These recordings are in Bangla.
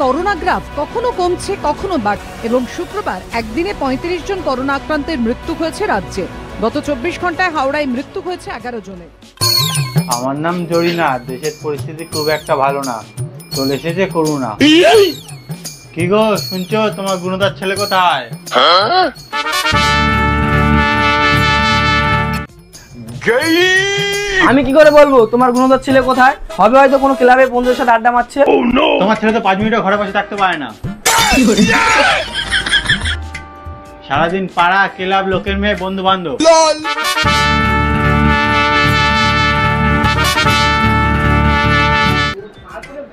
করোনা গ্রাফ কখনো কমছে কখনো বাড়ছে এবং শুক্রবার একদিনে ৩৫ জন করোনা আক্রান্তের মৃত্যু হয়েছে রাজ্যে। গত ২৪ ঘন্টায় হাওড়ায় মৃত্যু হয়েছে ১১ জনের। আমার নাম জরিনা। দেশের পরিস্থিতি খুব একটা ভালো না, চলে এসেছে করোনা। কি গো শুনছো, তোমার গুণদার ছেলে কোথায়? আমি কি করে বলবো তোমার গুণদার ছেলে কোথায়? হবে হয়তো কোনো ক্লাবে বন্ধুদের সাথে আড্ডা মারছে। তোমার ছেলে তো 5 মিনিটও ঘরে বসে থাকতে পারে না। সারাদিন পাড়া ক্লাব, লোকের মেয়ে, বন্ধু বান্ধব।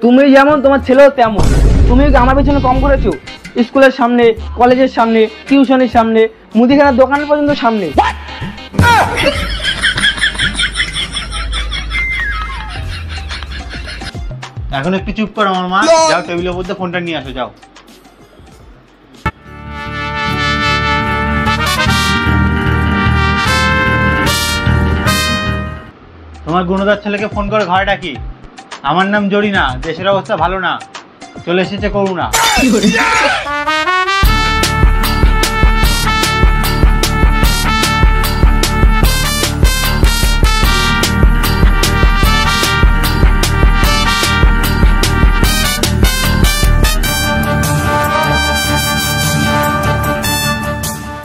তুমি যেমন তোমার ছেলেও তেমন। তুমি আমার পেছনে কম করেছো, স্কুলের সামনে, কলেজের সামনে, টিউশনের সামনে, মুদিখানার দোকানের পর্যন্ত সামনে। এখন একটু চুপ করো আমার মা। যাও টেবিলের মধ্যে ফোনটা নিয়ে আসো, যাও। তোমার গুণদার ছেলেকে ফোন করে ঘরে ডাকি। আমার নাম জরিনা। দেশের অবস্থা ভালো না, চলে এসেছে করোনা।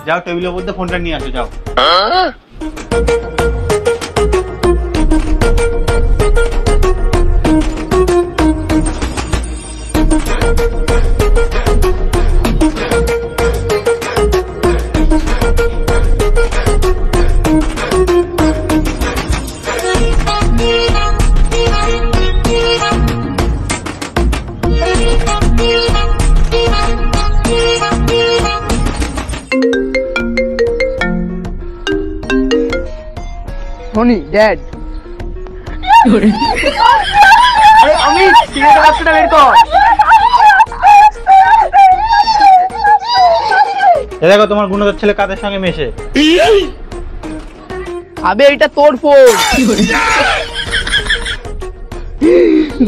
যাও টেবিলের মধ্যে ফোনটা নিয়ে আসো, যাও। টনি ড্যাড, আমি সিগারেট বাক্সটা বের কর। দেখো তোমার গুণদার ছেলে কাদের সঙ্গে মেশে। আবে এটা তোর ফোন।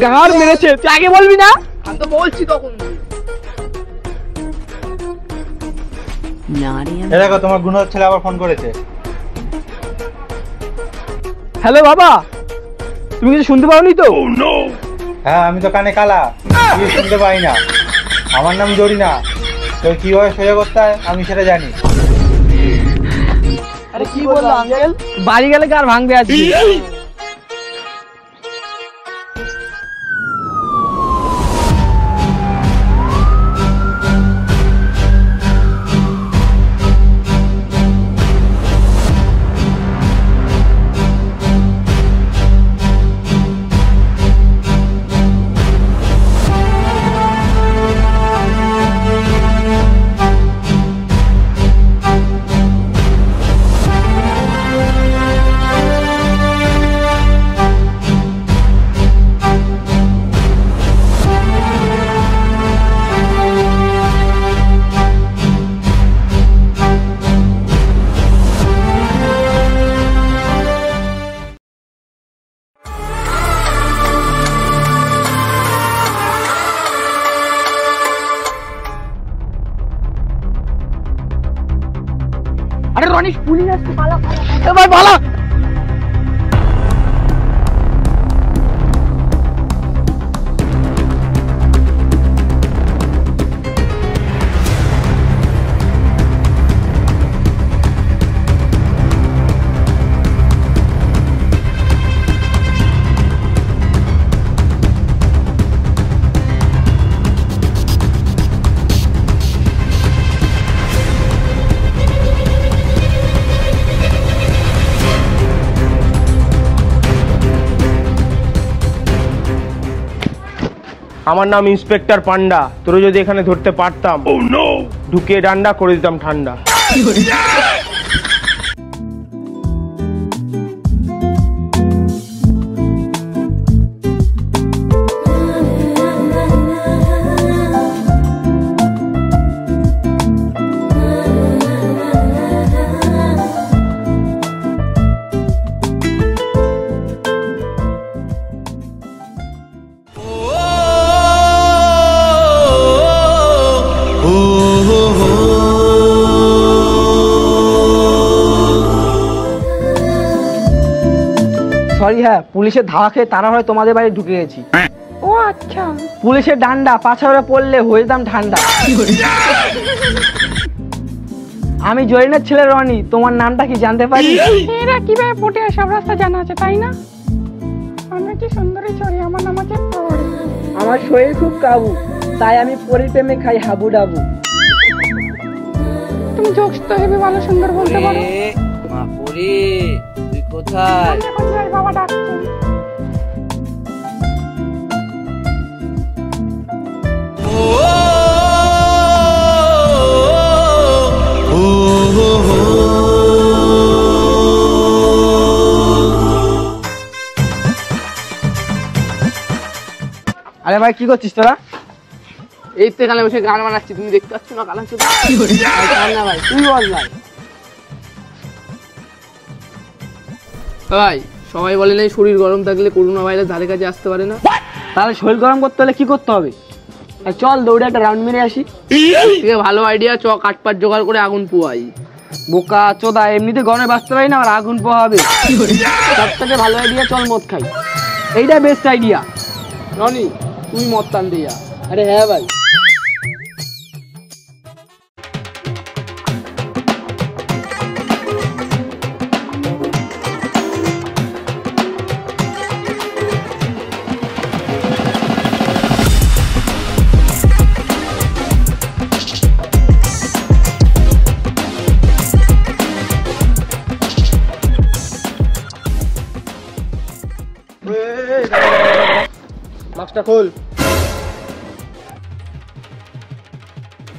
গার মেরেছে, তুই আগে বলবি না? আমি তো বলছি তখন। দেখো তোমার গুণদার ছেলে আবার ফোন করেছে। হ্যালো বাবা, তুমি কিছু শুনতে পাওনি তো? হ্যাঁ, আমি তো কানে কালা, কিছু শুনতে পাই না। আমার নাম জরিনা। তো কিভাবে সোজা করতে হয় আমি সেটা জানি। আরে কি বললো আঙ্কেল? বাড়ি গেলে কার ভাঙবে আজকে? আরে রনিশ, পুলিশ আসছে, পালা এবার পালা। আমার নাম ইন্সপেক্টর পান্ডা। তোরা যদি এখানে ধরতে পারতাম, ঢুকিয়ে ডান্ডা করে দিতাম ঠান্ডা। সরি হ্যাঁ, পুলিশের ধাওয়া খেয়ে তারা হয় তোমাদের বাড়ি ঢুকে গেছি। ও আচ্ছা। পুলিশের ডান্ডা পাছাড়ে পড়লে হয়ে যেতাম ঠান্ডা। আমি জরিনার ছেলে রনি, তোমার নামটা কি জানতে পারি? এরা কিভাবে পটে সব রাস্তা জানা আছে তাই না? আমি কি সুন্দরী ছড়ি, আমার নাম আছে পরি। আমার শরীর খুব কাবু, তাই আমি পরির প্রেমে খাই হাবু ডাবু। তুমি জোকস তো হেবি ভালো সুন্দর বলতে পারো। মা পরি, তুই কোথায়? আমি এখন যাই, বাবা ডাকছে। আরে ভাই কি করছিস তোরা? এই তো এখানে বসে গান বানাচ্ছি, তুমি দেখতে পাচ্ছ না? কালাম শুধু না ভাই, তুই বল ভাই। ভাই সবাই বলে নাই শরীর গরম থাকলে করোনা ভাইরাস ধারে কাছে আসতে পারে না। তাহলে শরীর গরম করতে হলে কি করতে হবে? আর চল দৌড়ে একটা রাউন্ড মেরে আসি। ঠিক আছে, ভালো আইডিয়া, চ কাঠপাট জোগাড় করে আগুন পোয়াই। বোকা চোদা, এমনিতে গরমে বাঁচতে পারি না, আর আগুন পোয়া হবে? সব থেকে ভালো আইডিয়া, চল মদ খাই। এইটা বেস্ট আইডিয়া। রনি তুই মদ টান দিয়া। আরে হ্যাঁ ভাই। মাস্কটা খোল।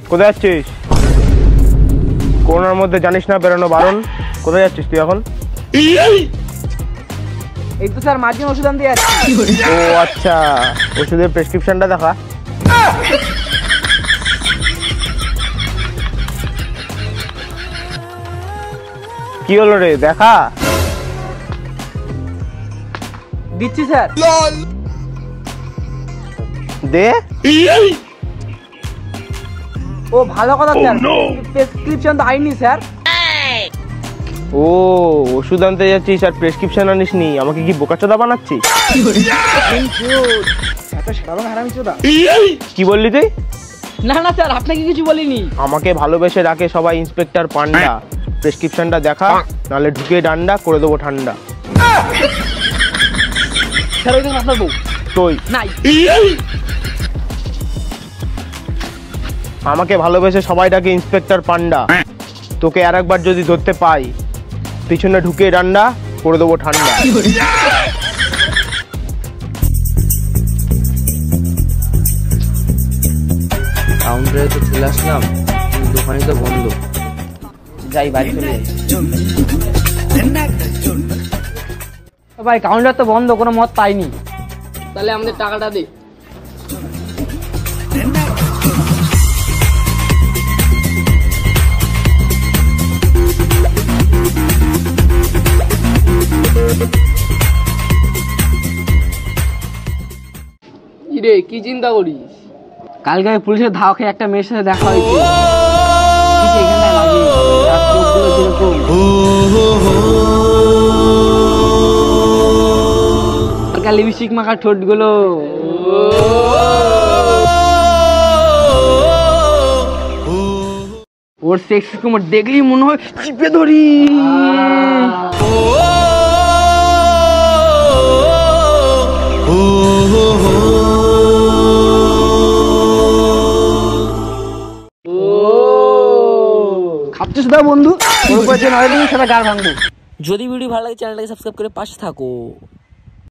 কোথায় যাচ্ছিস? করোনার মধ্যে জানিস না বেরোনো বারণ। কোথায় যাচ্ছিস তুই এখন? এই তো স্যার মাঝে ওষুধ আনতে যাচ্ছি। ও আচ্ছা, ওষুধের প্রেসক্রিপশনটা দেখা। কি হলো রে, দেখা। দিচ্ছি স্যার। দে। ও ভালো কথা স্যার, প্রেসক্রিপশন তো আইনি স্যার। ও ওষুধ আনতে যাচ্ছিস আর প্রেসক্রিপশন আনিস নি, আমাকে কি বোকাচোদা বানাচ্ছিস? কি বললি তুই? না না স্যার, আপনাকে কিছু বলিনি। আমাকে ভালোবেসে ডাকে সবাই ইন্সপেক্টর পান্ডা। প্রেসক্রিপশনটা দেখা, নালে ঢুকে ডান্ডা করে দেবো ঠান্ডা। স্যার ওই দেখুন আপনার বউ। তুই নাই। আমাকে ভালোবেসে সবাই ডাকে ইন্সপেক্টর পান্ডা। তোকে আর একবার যদি ধরতে পাই, পিছনে ঢুকে ডান্ডা করে দেবো ঠান্ডা। কাউন্টারে তো চলে আসলাম, দোকানে তো বন্ধ। যাই বাড়ি চলে যাই। ভাই কাউন্টার তো বন্ধ, কোনো মদ পাইনি। তাহলে আমাদের টাকাটা দে। রে কি চিন্তা করিস? কালকে আমি পুলিশের ধাওয়া খেয়ে একটা মেয়ের সাথে দেখা হয়েছে। ঠিক এখানটায় লাগিয়ে তার চোখগুলো যেরকম। হালকা লিপস্টিক মাখা ঠোঁটগুলো। ওর সেক্স কুমার দেখলেই মনে হয় চিপে ধরি। খাচ্ছিস দা বন্ধু, ওর উপরে যে নয় দিন সেটা গার ভাঙবো। যদি ভিডিও ভালো লাগে চ্যানেলটাকে সাবস্ক্রাইব করে পাশে থাকো।